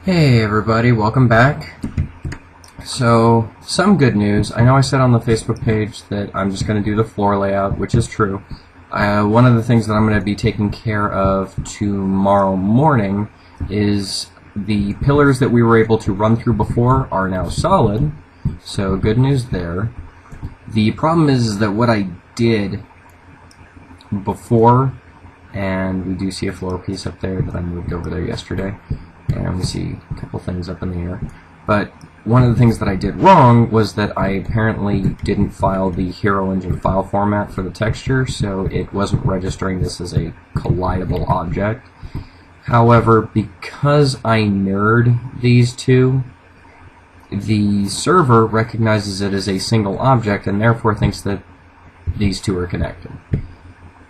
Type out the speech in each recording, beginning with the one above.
Hey everybody, welcome back. So, some good news. I know I said on the Facebook page that I'm just going to do the floor layout, which is true. One of the things that I'm going to be taking care of tomorrow morning is the pillars that we were able to run through before are now solid, so good news there. The problem is that what I did before, and we do see a floor piece up there that I moved over there yesterday, and we see a couple things up in the air. But one of the things that I did wrong was that I apparently didn't file the Hero Engine file format for the texture, so it wasn't registering this as a collidable object. However, because I mirrored these two, the server recognizes it as a single object and therefore thinks that these two are connected.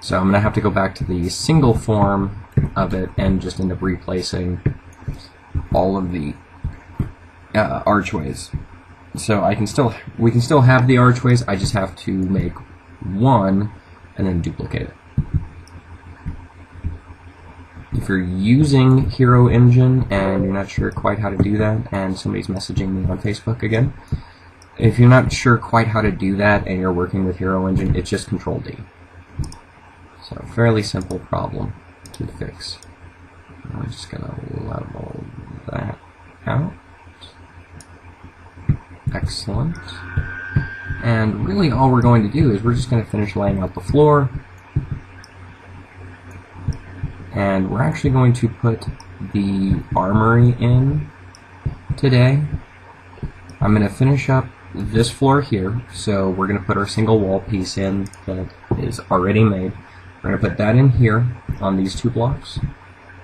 So I'm going to have to go back to the single form of it and just end up replacing all of the archways. So we can still have the archways, I just have to make one and then duplicate it. If you're using Hero Engine and you're not sure quite how to do that, and somebody's messaging me on Facebook again, if you're not sure quite how to do that and you're working with Hero Engine, it's just Control-D. So fairly simple problem to fix. I'm just going to level that out. Excellent. And really all we're going to do is we're just going to finish laying out the floor. And we're actually going to put the armory in today. I'm going to finish up this floor here. So we're going to put our single wall piece in that is already made. We're going to put that in here on these two blocks.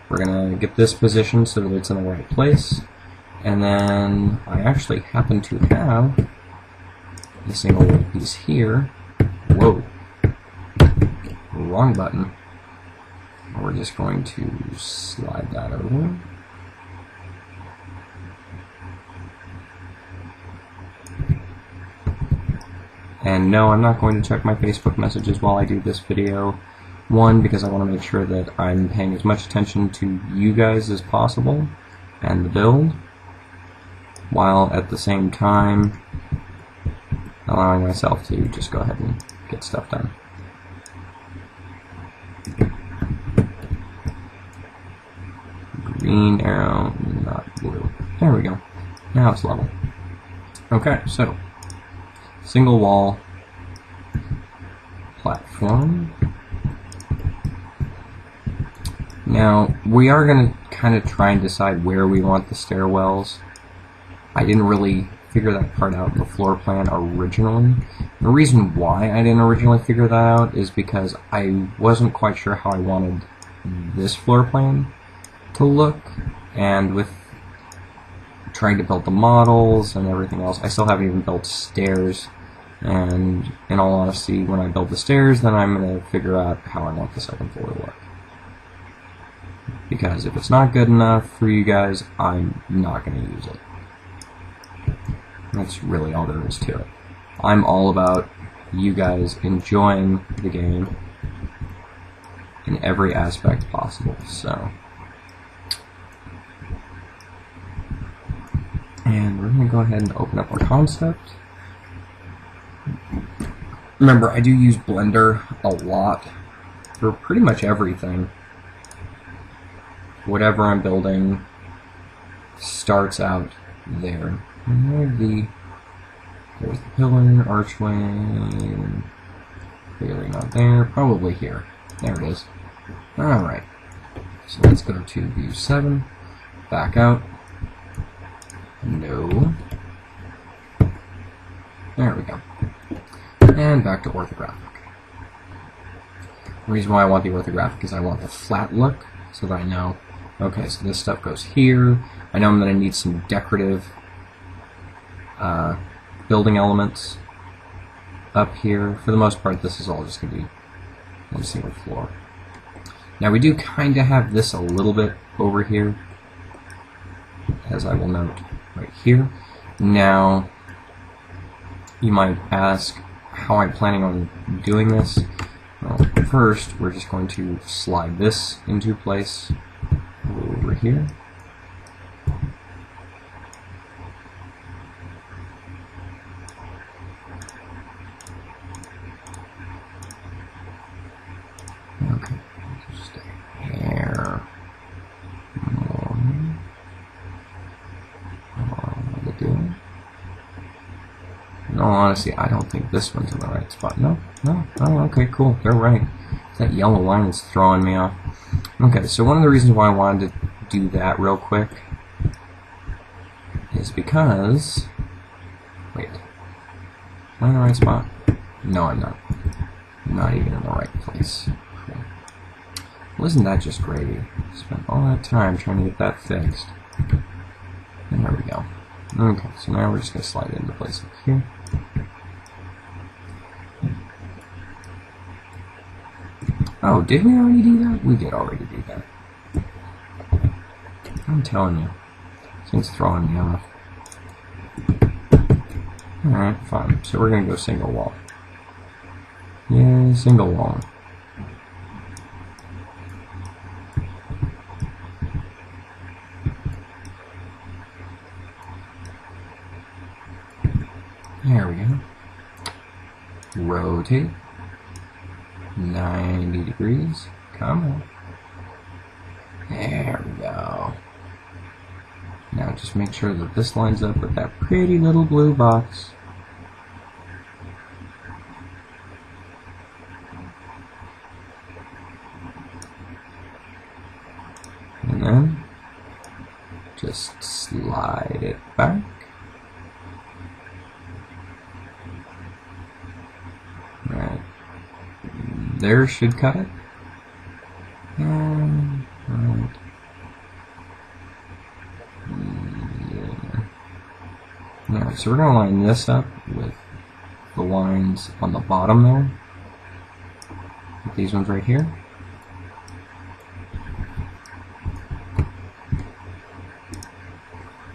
We're going to get this positioned so that it's in the right place. And then I actually happen to have the single wall piece here. Whoa. Wrong button. We're just going to slide that over. And no, I'm not going to check my Facebook messages while I do this video. One, because I want to make sure that I'm paying as much attention to you guys as possible and the build, while at the same time allowing myself to just go ahead and get stuff done. Green arrow, not blue. There we go. Now it's level. Okay, so single wall platform. Now, we are going to kind of try and decide where we want the stairwells. I didn't really figure that part out in the floor plan originally. The reason why I didn't originally figure that out is because I wasn't quite sure how I wanted this floor plan to look, and with trying to build the models and everything else, I still haven't even built stairs, and in all honesty, when I build the stairs, then I'm going to figure out how I want the second floor to look. Because if it's not good enough for you guys, I'm not going to use it. That's really all there is to it. I'm all about you guys enjoying the game in every aspect possible, so. And we're going to go ahead and open up our concept. Remember, I do use Blender a lot for pretty much everything. Whatever I'm building starts out there. And there's the pillar, archway, clearly not there, probably here. There it is. Alright, so let's go to view 7, back out, no, there we go, and back to orthographic. The reason why I want the orthographic is I want the flat look, so that I know, okay, so this stuff goes here. I know I'm going to need some decorative building elements up here. For the most part, this is all just going to be one single floor. Now, we do kind of have this a little bit over here, as I will note right here. Now, you might ask how I'm planning on doing this. Well, first, we're just going to slide this into place over here. honestly, I don't think this one's in the right spot. No? No? Oh, okay, cool. They're right. That yellow line is throwing me off. Okay, so one of the reasons why I wanted to do that real quick is because... Wait. Am I in the right spot? No, I'm not. I'm not even in the right place. Cool. Wasn't that just gravy? Spent all that time trying to get that fixed. And there we go. Okay, so now we're just going to slide it into place up here. Oh, did we already do that? We did already do that. I'm telling you. This thing's throwing me off. Alright, fine. So we're going to go single wall. Yeah, single wall. There we go. Rotate. 90 degrees. Come on. There we go. Now just make sure that this lines up with that pretty little blue box. And then just slide it back. Right. There should cut it. Right. Yeah. Alright, so we're going to line this up with the lines on the bottom there. With these ones right here.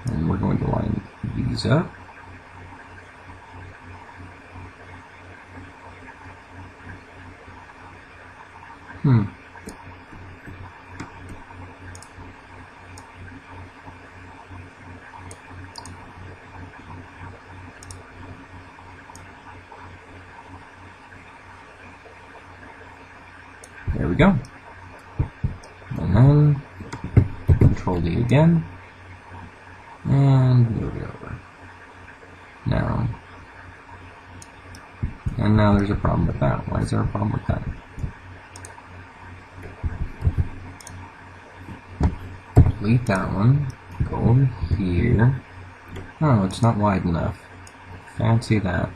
And we're going to line these up. There we go. And then Control D again. And move it over. Now. And now there's a problem with that. Why is there a problem with that? Delete that one. Go over here. Oh, it's not wide enough. Fancy that.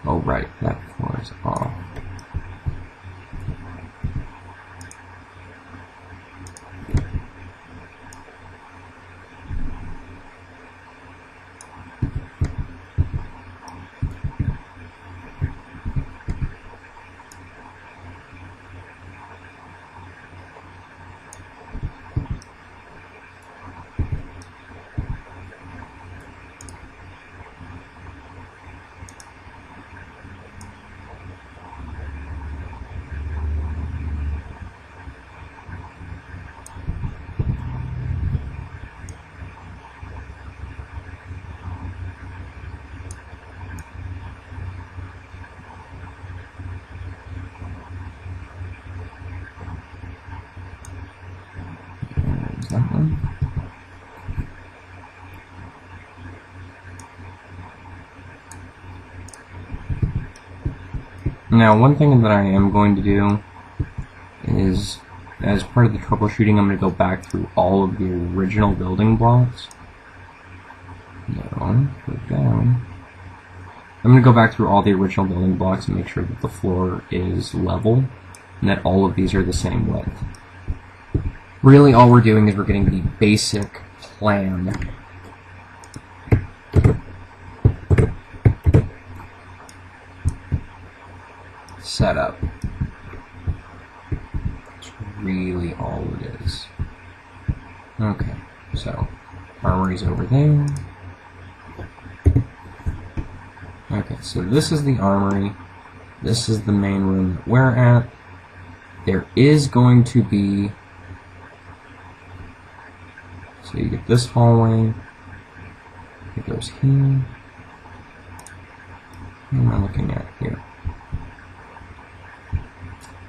Oh, right, that floor is off. That one. Now, one thing that I am going to do is, as part of the troubleshooting, I'm going to go back through all of the original building blocks. No, put down. I'm going to go back through all the original building blocks and make sure that the floor is level and that all of these are the same width. Really, all we're doing is we're getting the basic plan set up. That's really all it is. Okay, so armory's over there. Okay, So this is the armory. This is the main room that we're at. There is going to be... So you get this hallway. It goes here. What am I looking at here?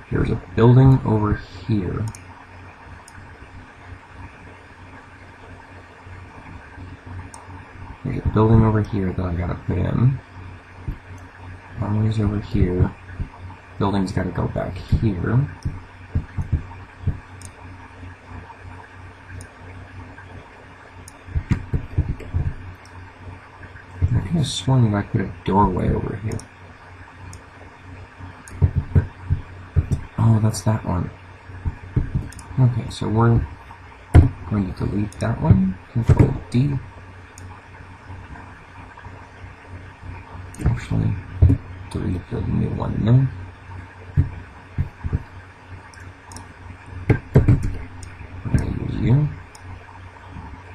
There's a building over here. There's a building over here that I gotta put in. Armory's over here. Building's gotta go back here. I could have sworn that I put a doorway over here. Oh, that's that one. Okay, so we're going to delete that one. Control D. Actually, delete the new one there. We're going to use you.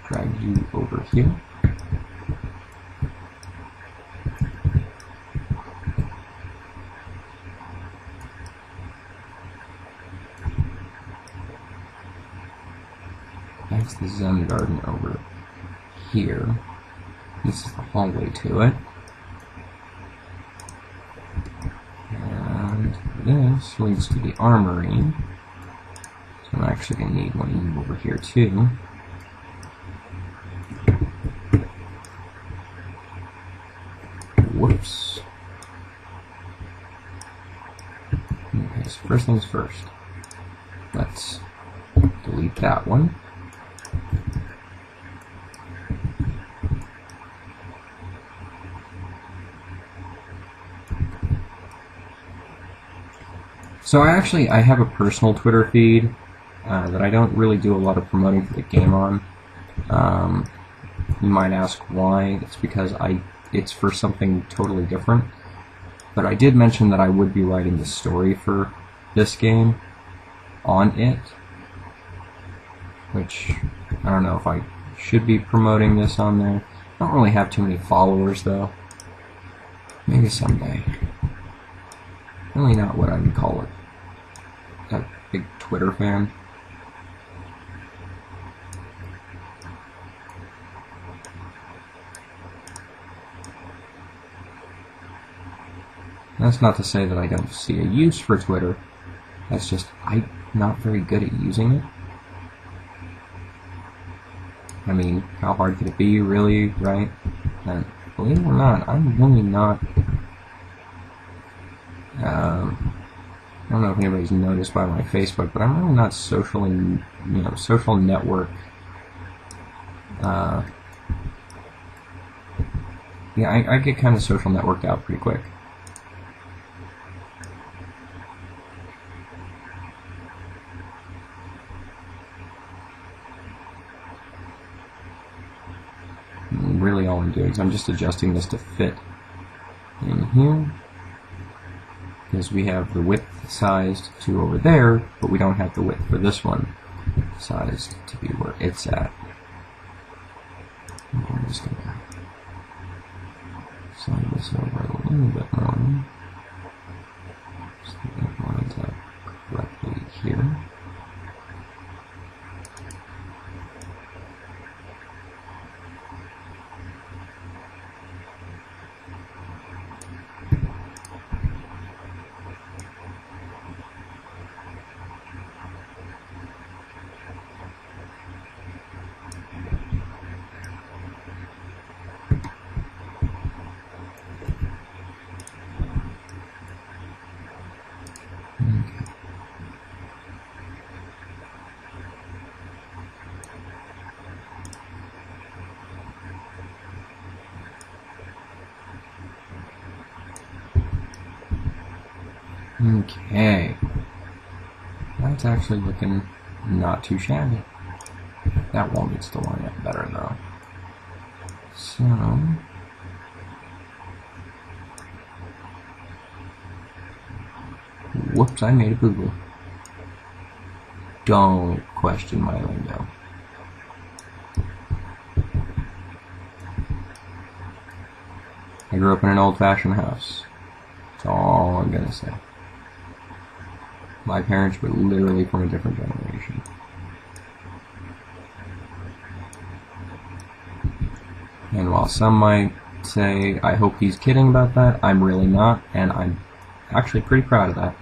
Drag you over here. That's the Zen garden over here. This is the hallway to it. And this leads to the armory. So I'm actually going to need one of you over here too. Whoops. Okay, so first things first. Let's delete that one. So I have a personal Twitter feed that I don't really do a lot of promoting for the game on. You might ask why. It's because it's for something totally different. But I did mention that I would be writing the story for this game on it. Which, I don't know if I should be promoting this on there. I don't really have too many followers though. Maybe someday. Really not what I would call it. A big Twitter fan. That's not to say that I don't see a use for Twitter. That's just, I'm not very good at using it. I mean, how hard could it be, really, right? And believe it or not, I'm really not... I don't know if anybody's noticed by my Facebook, but I'm really not socially, social network. Yeah, I get kind of social networked out pretty quick. And really all I'm doing is I'm just adjusting this to fit in here. Because we have the width sized to over there, but we don't have the width for this one sized to be where it's at. And I'm just going to slide this over a little bit more. So that lines up correctly here. Okay, that's actually looking not too shabby. That wall needs to line up better though. So, whoops, I made a boo-boo. Don't question my lingo. I grew up in an old-fashioned house. That's all I'm gonna say. My parents were literally from a different generation. And while some might say, I hope he's kidding about that, I'm really not, and I'm actually pretty proud of that.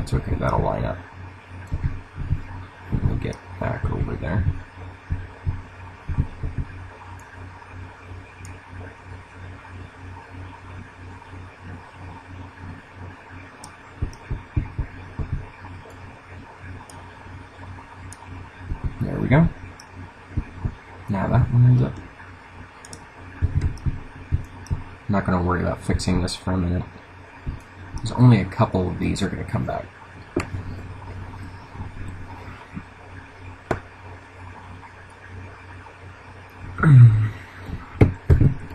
It's okay, that'll line up. We'll get back over there. There we go. Now that one ends up. I'm not going to worry about fixing this for a minute. There's only a couple of these are going to come back.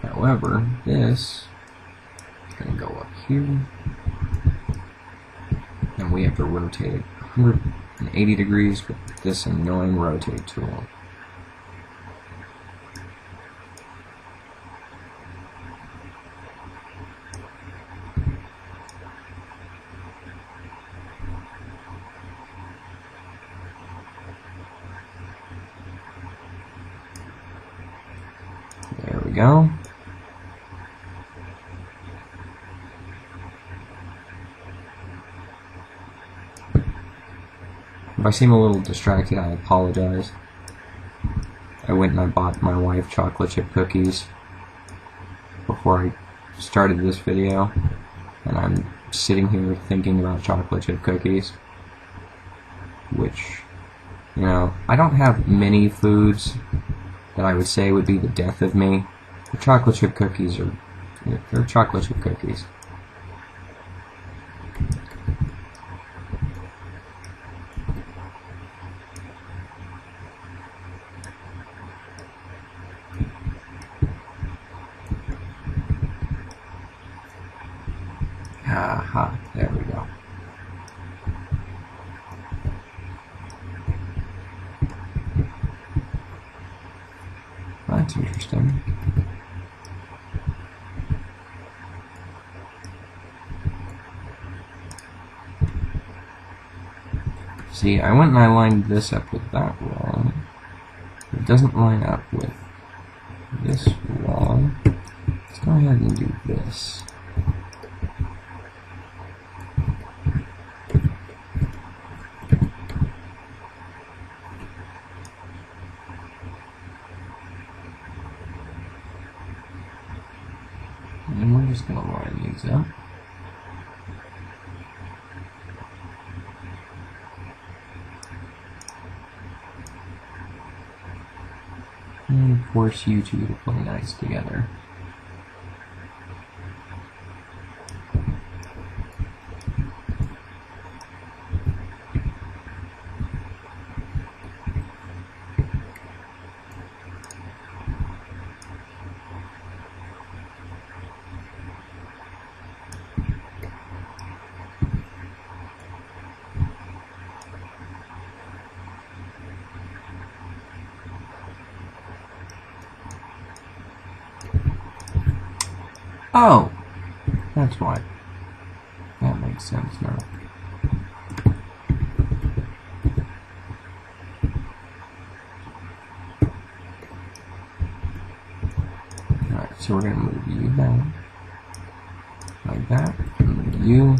However, this is going to go up here, and we have to rotate it 180 degrees with this annoying rotate tool. There we go. If I seem a little distracted, I apologize. I went and I bought my wife chocolate chip cookies before I started this video, and I'm sitting here thinking about chocolate chip cookies, which, you know, I don't have many foods that I would say would be the death of me. The chocolate chip cookies are, they're chocolate chip cookies. Aha, there we go. That's interesting. See, I went and I lined this up with that wall. It doesn't line up with this wall. Let's go ahead and do this. And we're just going to line these up. And force you two to play nice together. Oh, that's why. That makes sense now. Alright, so we're going to move you down. Like that. And move you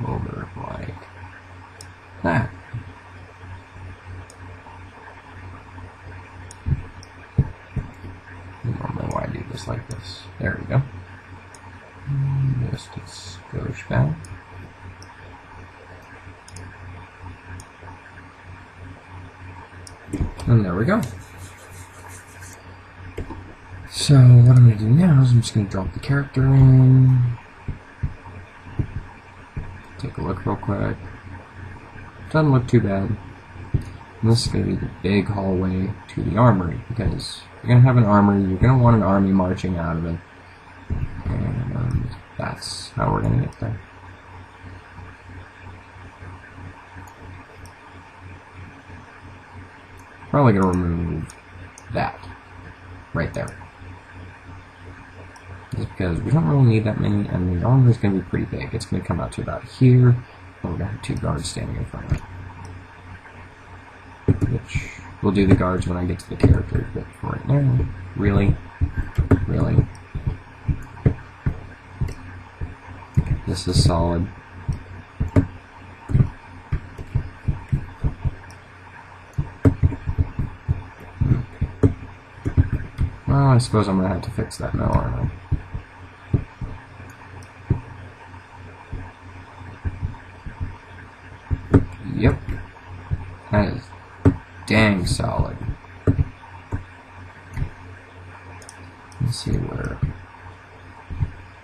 over like that. Just like this. There we go. Just a skosh back. And there we go. So what I'm going to do now is I'm just going to drop the character in. Take a look real quick. Doesn't look too bad. And this is going to be the big hallway to the armory, because you're going to have an armory, you're going to want an army marching out of it, and that's how we're going to get there. Probably going to remove that right there. Just because we don't really need that many, and the armor is going to be pretty big. It's going to come out to about here, and we're going to have 2 guards standing in front of it. Which, we'll do the guards when I get to the characters, but for right now, really, this is solid. Well, I suppose I'm going to have to fix that now, aren't I? Yep. That is dang solid. Let's see where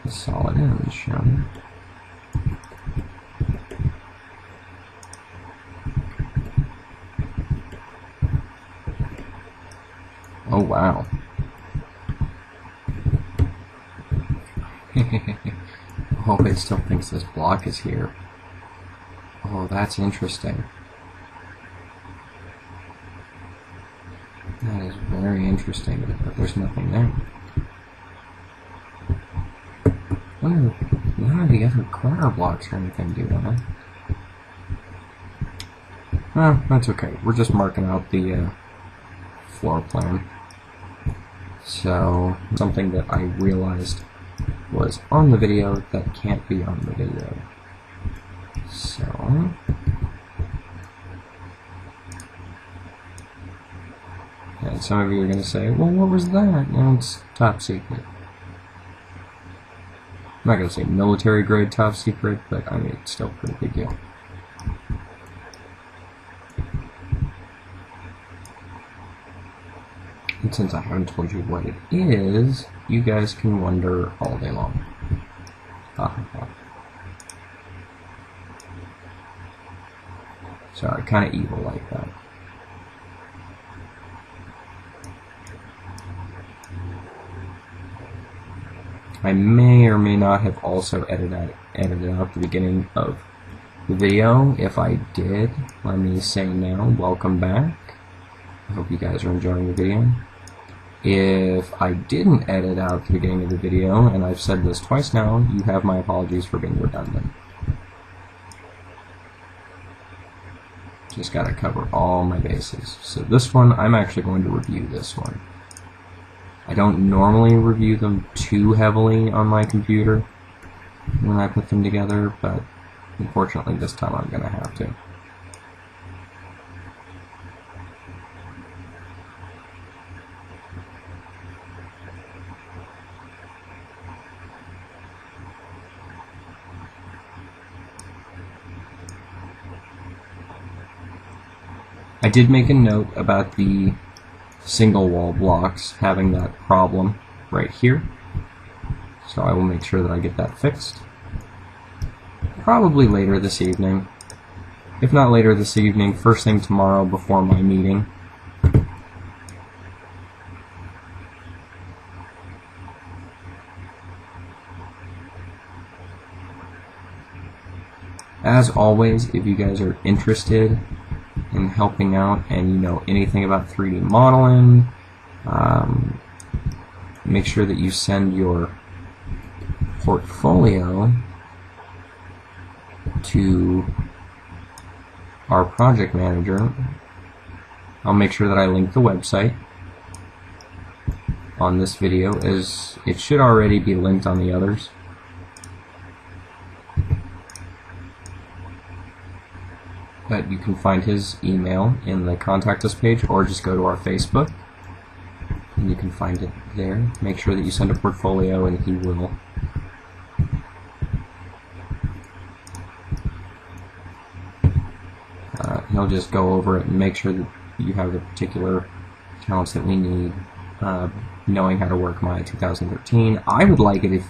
the solid is shown. Oh wow. Oh, it still thinks this block is here. Oh, that's interesting. That is very interesting, but there's nothing there. I wonder if none of the other corner blocks or anything do that. Well, that's okay. We're just marking out the floor plan. So, something that I realized was on the video that can't be on the video. So, and some of you are going to say, well, what was that? No, it's top secret. I'm not going to say military grade top secret, but I mean, it's still a pretty big deal. And since I haven't told you what it is, you guys can wonder all day long. Sorry, kind of evil like that. I may or may not have also edited out the beginning of the video. If I did, let me say now, welcome back. I hope you guys are enjoying the video. If I didn't edit out the beginning of the video, and I've said this twice now, you have my apologies for being redundant. Just gotta cover all my bases. So this one, I'm actually going to review this one. I don't normally review them too heavily on my computer when I put them together, but unfortunately this time I'm gonna have to. I did make a note about the single wall blocks having that problem right here, so I will make sure that I get that fixed. Probably later this evening. If not later this evening, first thing tomorrow before my meeting. As always, if you guys are interested in helping out and you know anything about 3D modeling, make sure that you send your portfolio to our project manager. I'll make sure that I link the website on this video, as it should already be linked on the others. But you can find his email in the contact us page, or just go to our Facebook and you can find it there. Make sure that you send a portfolio and he will he'll just go over it and make sure that you have the particular talents that we need. Knowing how to work Maya 2013. I would like it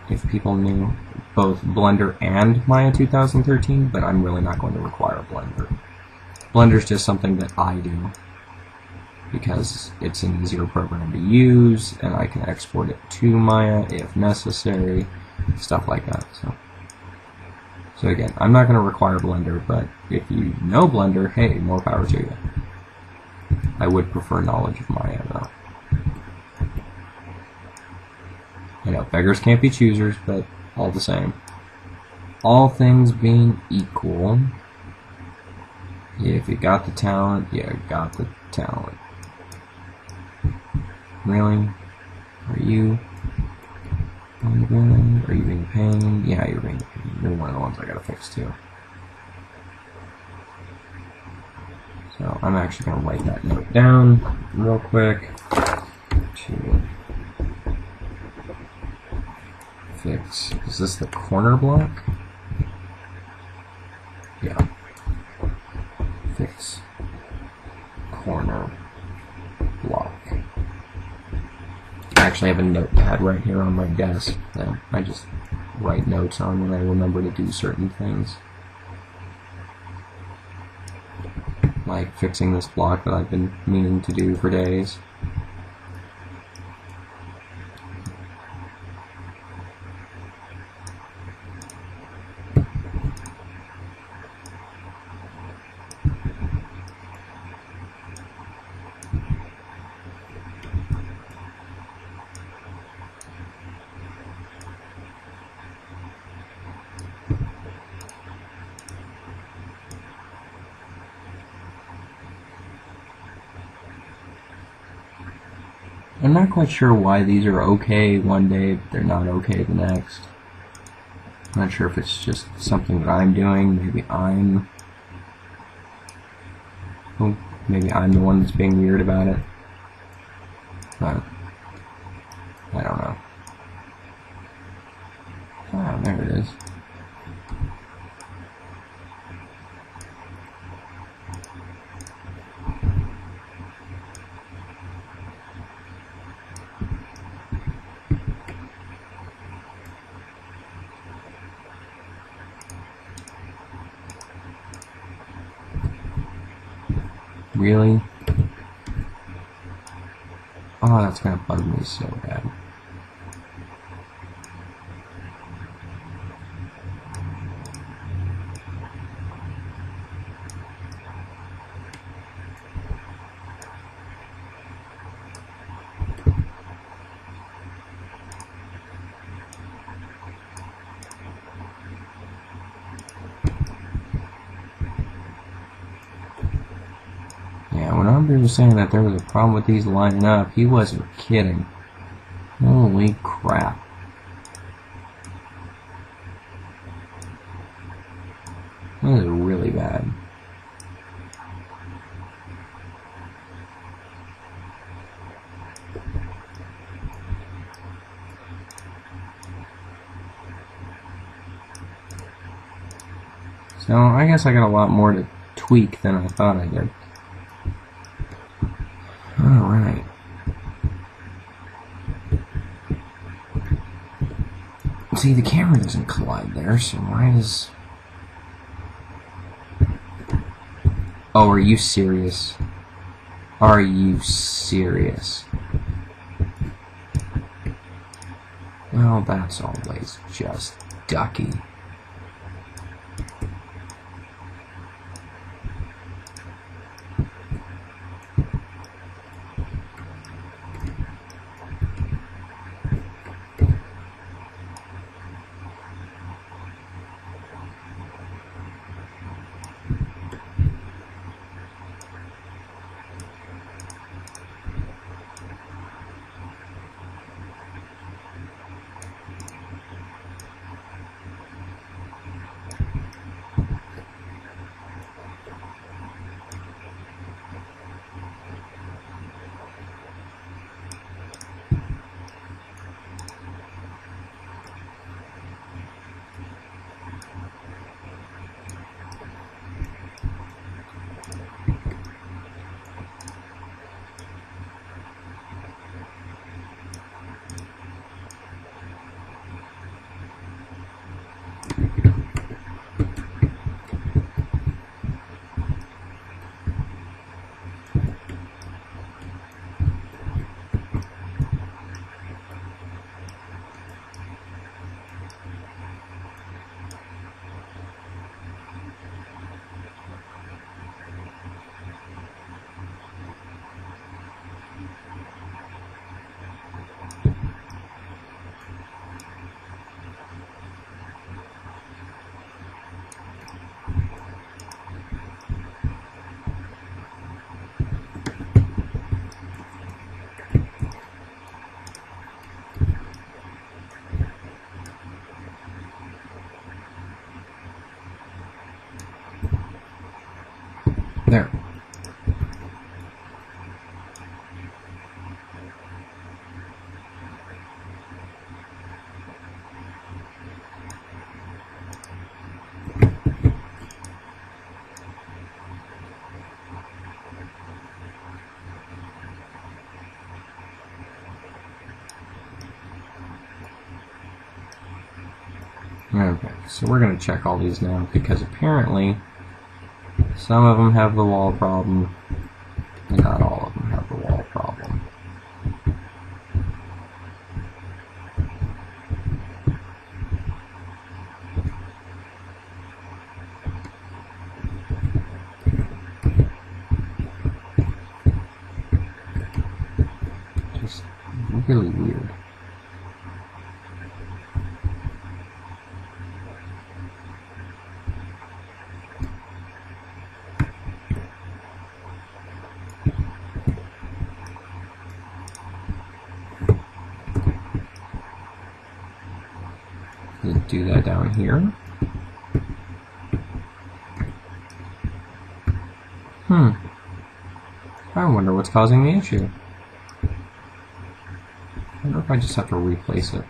if people knew both Blender and Maya 2013, but I'm really not going to require Blender. Blender's just something that I do because it's an easier program to use, and I can export it to Maya if necessary, stuff like that. So again, I'm not going to require Blender, but if you know Blender, hey, more power to you. I would prefer knowledge of Maya, though. I know, beggars can't be choosers, but all the same. All things being equal, if you got the talent, you got the talent. Really? Are you being a pain? Yeah, you're being a pain. You're one of the ones I gotta fix too. So I'm actually gonna write that note down real quick to fix. Is this the corner block? Yeah. Fix corner block. I actually have a notepad right here on my desk that I just write notes on when I remember to do certain things. Like fixing this block that I've been meaning to do for days. I'm not quite sure why these are okay one day, but they're not okay the next. I'm not sure if it's just something that I'm doing. Maybe I'm the one that's being weird about it. But I don't know. Ah, there it is. Really? Oh, that's gonna bug me so bad. When Andre was saying that there was a problem with these lining up, he wasn't kidding. Holy crap. That is really bad. So I guess I got a lot more to tweak than I thought I did. Alright. See, the camera doesn't collide there, so why does... Oh, are you serious? Are you serious? Well, that's always just ducky. Okay, so we're going to check all these now, because apparently some of them have the wall problem, and not all of them have the wall problem. Just really weird. Do that down here. I wonder what's causing the issue. I wonder if I just have to replace it.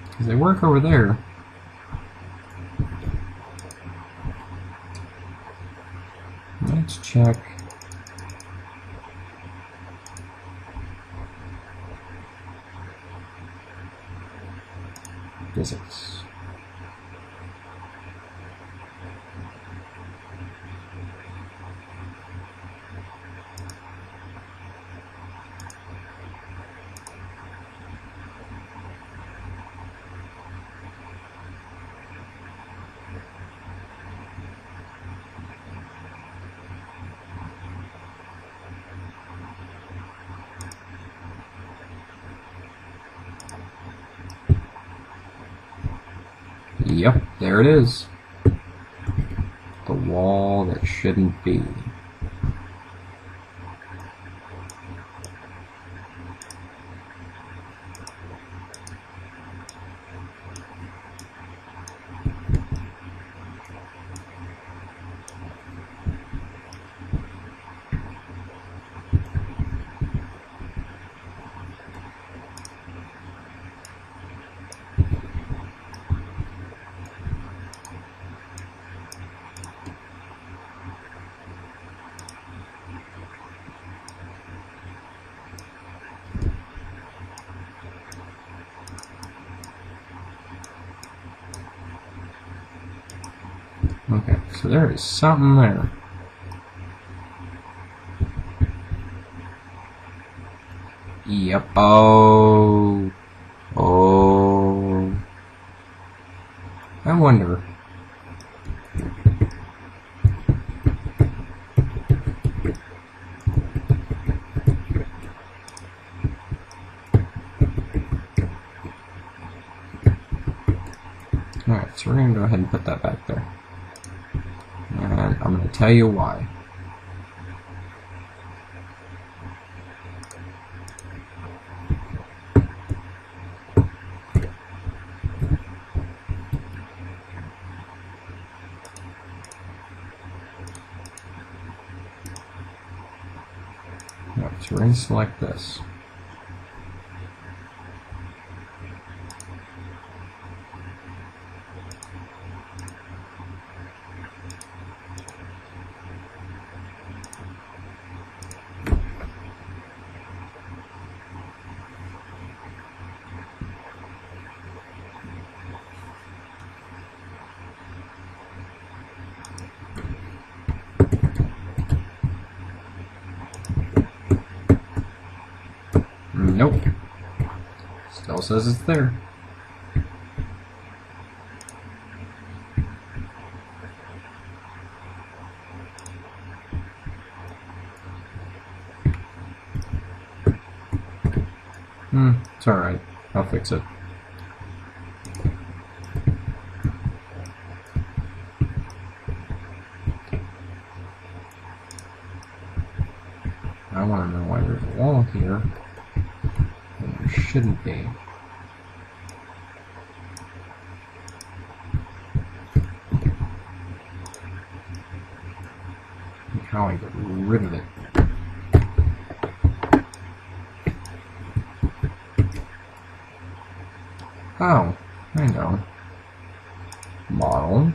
Because they work over there. Let's check. Physics. Yep, there it is. The wall that shouldn't be. Okay, so there is something there. Yep. Oh. I wonder. Alright, so we're going to go ahead and put that back there. And I'm going to tell you why. Alright, so we're going to select this. Nope. Still says it's there. It's alright. I'll fix it. I want to know why there's a wall here. There shouldn't be. And how I get rid of it. Oh, I know. Model.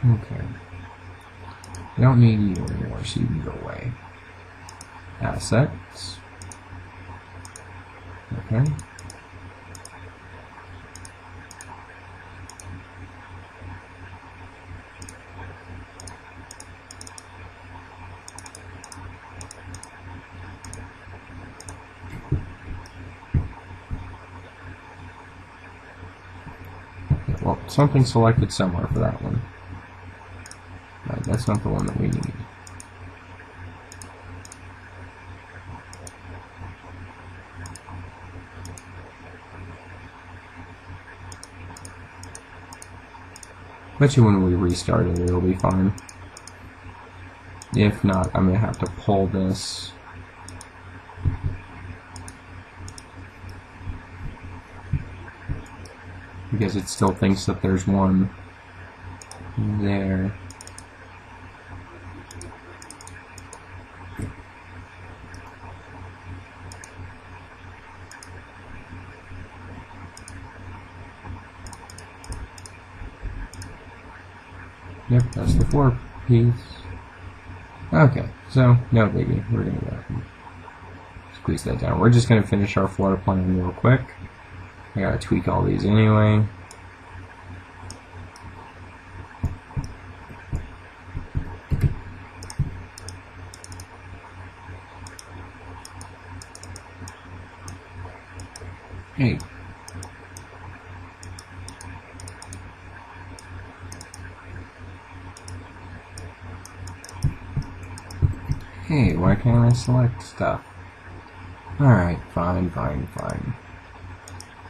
Okay. I don't need you anymore, so you can go away. Assets. Okay. Well, something selected somewhere for that one. Right, that's not the one that we need. Bet you when we restart it, it'll be fine. If not, I'm gonna have to pull this. Because it still thinks that there's one there. Yep, that's the 4-piece. Okay, so no biggie. We're gonna go squeeze that down. We're just gonna finish our floor plan real quick. I gotta tweak all these anyway. Hey. Hey, why can't I select stuff? Alright, fine.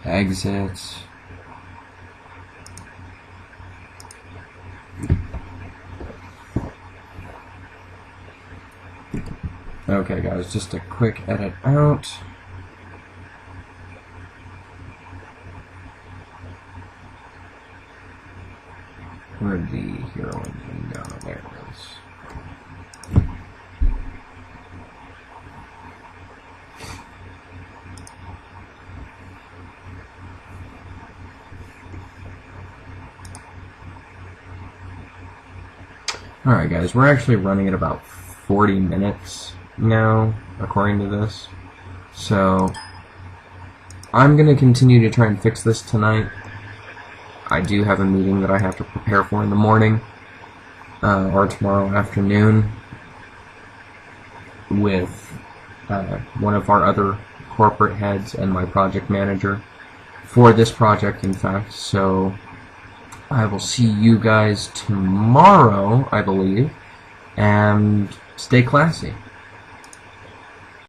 Exit. Okay, guys, just a quick edit out. Where'd the hero engine go? There it is. Alright guys, we're actually running at about 40 minutes now, according to this. So, I'm going to continue to try and fix this tonight. I do have a meeting that I have to prepare for in the morning, or tomorrow afternoon, with one of our other corporate heads and my project manager, for this project in fact. So, I will see you guys tomorrow, I believe, and stay classy.